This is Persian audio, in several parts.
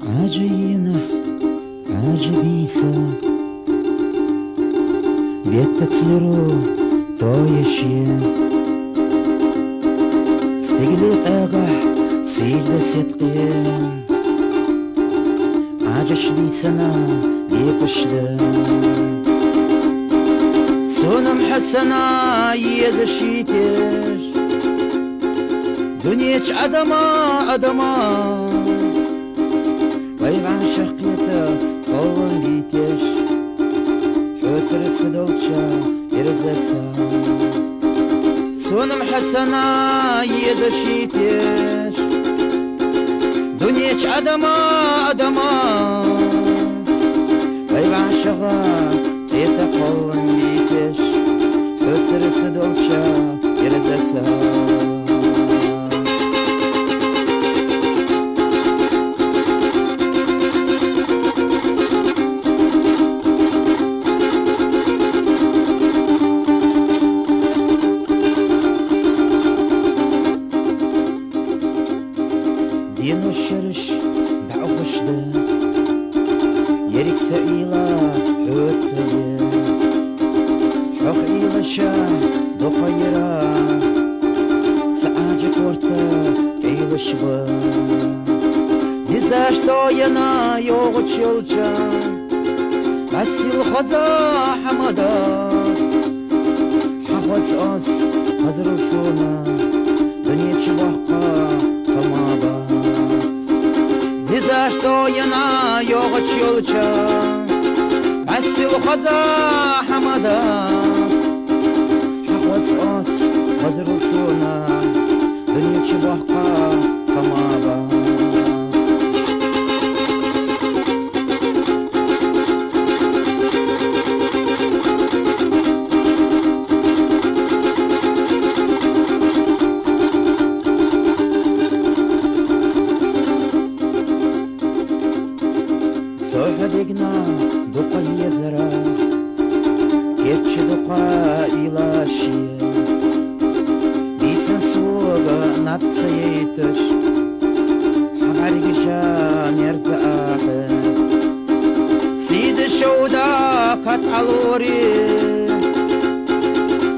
عجينة عجبيسة بيتتسلرو تويشيا استقلق اغح سيدة سيتقيا عجش بيسنا بيقشدا سونم حسنا يدشيتش دنياش أدما ويغان شقيتا قولن بيتش حوتر سدولشا يرزلسا سونم حسنا يدشيتش دنياش أدما ويغان شقيتا قولن بيتش حوتر سدولشا يرزلسا دينو الشرش دعو خشده يريك سئيلا حوت سيه حق إيلا شاه دو خيرا سعاجك ورتا إيلا شبا ديزاش توينا يوغو تشلجا بستي الخزا حمدات حفظ أس هزر السونا دنيا شباقا قمابا ديزاش توينا يوغو تشلجا بستي الخزا حمدات حفظ أس هزر السونا دنيا شباقا قمابا صحبقنا دقي زرا كيتش دقا إلاشي بيسن سوغا نبسيتش حبارك جان يرزا آخر سيد الشودا قط علوري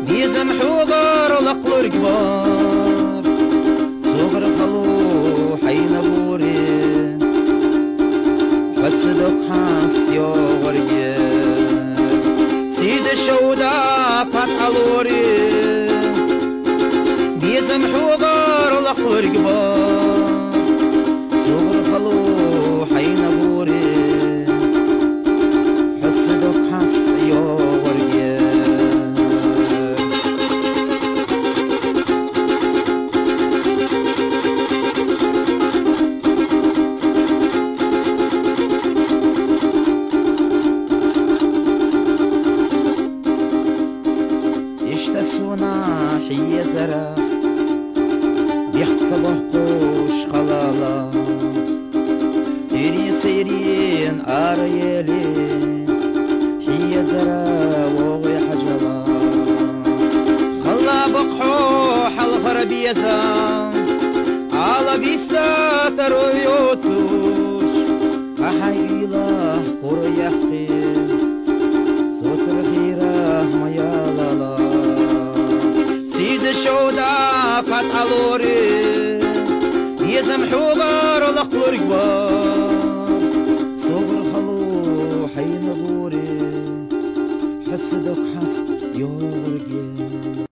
بيزم حوغر لقلور كبار صغر خلو حين بوري بصدق حاست يا ورقة سيد الشودا قط علوري بيزم حوغر لقور قبار صغر خلو حين بوري بصدق حاست يا ورقة يشتسونا حي زرا بيحسبه قوش خلالا يري سيرين آريالي حي زرا وغي حجلا خلا بقحوح الغربية زام على بيستا ترويوتوش أحيلا كوريحقي صوت الغيرة ميالالا سيد الشودا قط علوري يزم حوغر لقلور كبار صغر خلو حين بوري حسدك حست يورجي